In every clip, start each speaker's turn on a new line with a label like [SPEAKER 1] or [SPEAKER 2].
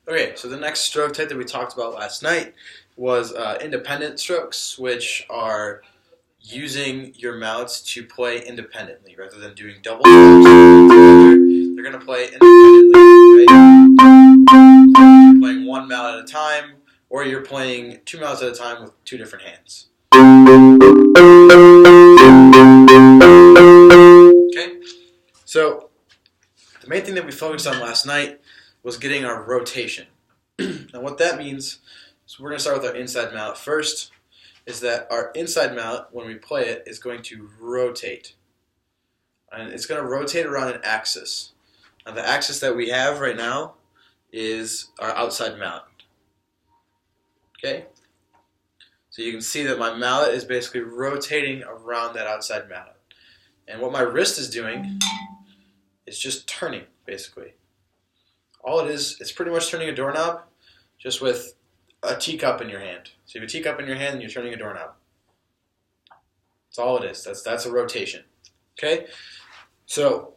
[SPEAKER 1] Okay, so the next stroke type that we talked about last night was independent strokes, which are using your mouths to play independently rather than doing double strokes together. They're going to play independently, right? You're playing one mallet at a time, or you're playing two mallets at a time with two different hands. Okay, so the main thing that we focused on last night was getting our rotation. Now what that means is we're going to start with our inside mallet first, is that our inside mallet, when we play it, is going to rotate. And it's going to rotate around an axis. Now the axis that we have right now is our outside mallet. Okay? So you can see that my mallet is basically rotating around that outside mallet. And what my wrist is doing is just turning, basically. All it is, it's pretty much turning a doorknob, just with a teacup in your hand. So you have a teacup in your hand and you're turning a doorknob. That's all it is. That's a rotation. Okay? So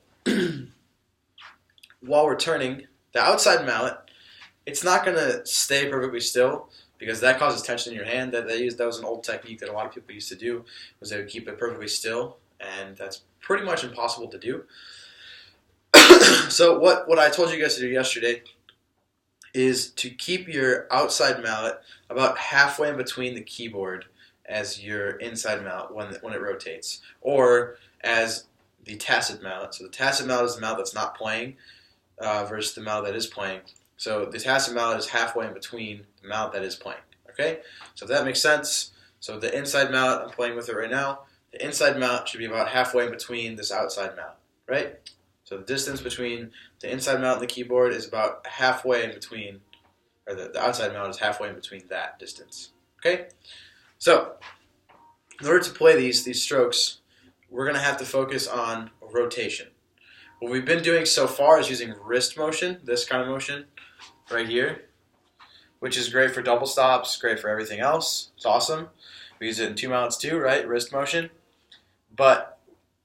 [SPEAKER 1] while we're turning, the outside mallet, it's not going to stay perfectly still because that causes tension in your hand. That was an old technique that a lot of people used to do, was they would keep it perfectly still, and that's pretty much impossible to do. So what I told you guys to do yesterday is to keep your outside mallet about halfway in between the keyboard as your inside mallet when it rotates, or as the tacit mallet. So the tacit mallet is the mallet that's not playing versus the mallet that is playing. So the tacit mallet is halfway in between the mallet that is playing. Okay? So if that makes sense, so the inside mallet, I'm playing with it right now, the inside mallet should be about halfway in between this outside mallet, right? So the distance between the inside mallet and the keyboard is about halfway in between, or the outside mallet is halfway in between that distance. Okay? So, in order to play these strokes, we're going to have to focus on rotation. What we've been doing so far is using wrist motion, this kind of motion, right here, which is great for double stops, great for everything else. It's awesome. We use it in two mallets too, right? Wrist motion. But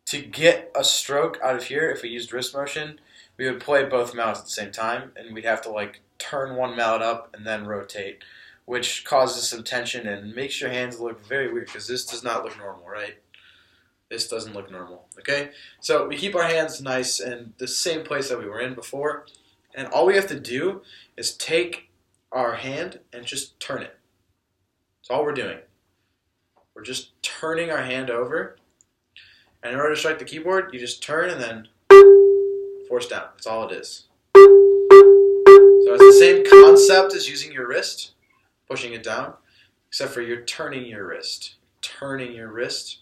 [SPEAKER 1] to get a stroke out of here, if we used wrist motion, we would play both mallets at the same time, and we'd have to like turn one mallet up and then rotate, which causes some tension and makes your hands look very weird because this does not look normal, right? This doesn't look normal, okay? So we keep our hands nice in the same place that we were in before, and all we have to do is take our hand and just turn it. That's all we're doing. We're just turning our hand over. And in order to strike the keyboard, you just turn and then force down. That's all it is. So it's the same concept as using your wrist, pushing it down, except for you're turning your wrist. Turning your wrist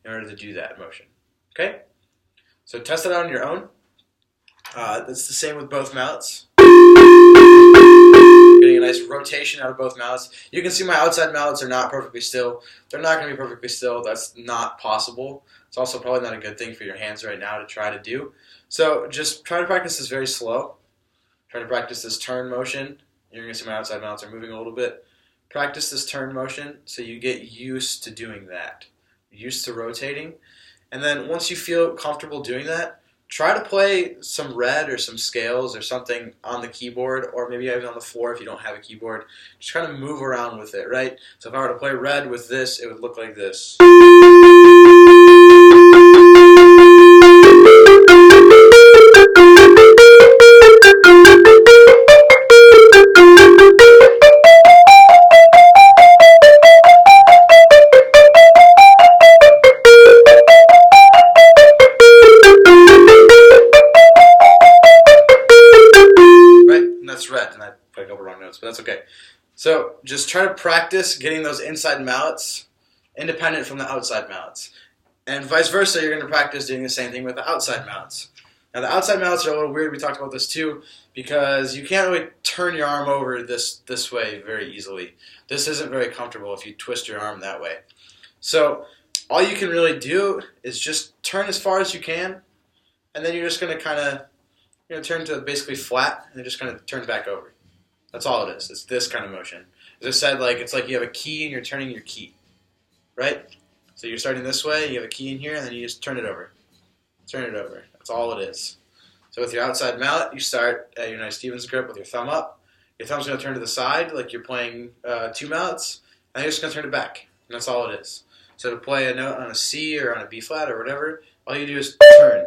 [SPEAKER 1] in order to do that motion. Okay? So test it out on your own. It's the same with both mallets. Getting a nice rotation out of both mallets. You can see my outside mallets are not perfectly still. They're not going to be perfectly still. That's not possible. It's also probably not a good thing for your hands right now to try to do. So just try to practice this very slow. Try to practice this turn motion. You're going to see my outside mallets are moving a little bit. Practice this turn motion so you get used to doing that. Used to rotating. And then once you feel comfortable doing that, try to play some red or some scales or something on the keyboard, or maybe even on the floor if you don't have a keyboard. Just kind of move around with it, right? So if I were to play red with this, it would look like this. Red, and I put a couple wrong notes, but that's okay. So just try to practice getting those inside mallets independent from the outside mallets. And vice versa, you're going to practice doing the same thing with the outside mallets. Now the outside mallets are a little weird, we talked about this too, because you can't really turn your arm over this way very easily. This isn't very comfortable if you twist your arm that way. So all you can really do is just turn as far as you can, and then you're just going to kind of turn to basically flat, and then just kind of turn back over. That's all it is. It's this kind of motion. As I said, it's like you have a key and you're turning your key, right? So you're starting this way, you have a key in here, and then you just turn it over. Turn it over. That's all it is. So with your outside mallet, you start at your nice Stevens grip with your thumb up. Your thumb's going to turn to the side like you're playing two mallets, and you're just going to turn it back. And that's all it is. So to play a note on a C or on a B flat or whatever, all you do is turn.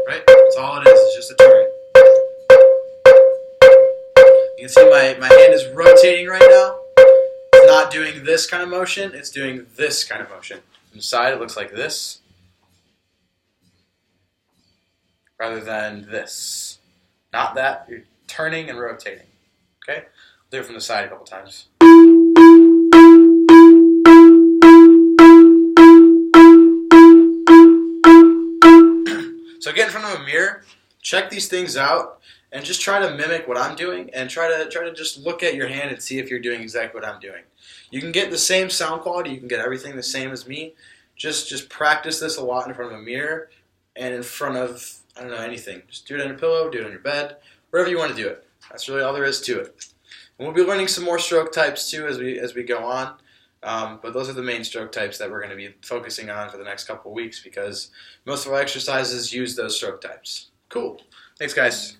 [SPEAKER 1] Right? That's all it is. It's just a turn. You can see my hand is rotating right now. It's not doing this kind of motion. It's doing this kind of motion. From the side, it looks like this, rather than this. Not that. You're turning and rotating. Okay? I'll do it from the side a couple times. So get in front of a mirror, check these things out, and just try to mimic what I'm doing, and try to just look at your hand and see if you're doing exactly what I'm doing. You can get the same sound quality, you can get everything the same as me. Just practice this a lot in front of a mirror and in front of, I don't know, anything. Just do it on your pillow, do it on your bed, wherever you want to do it. That's really all there is to it. And we'll be learning some more stroke types too as we go on. But those are the main stroke types that we're going to be focusing on for the next couple of weeks because most of our exercises use those stroke types. Cool. Thanks, guys.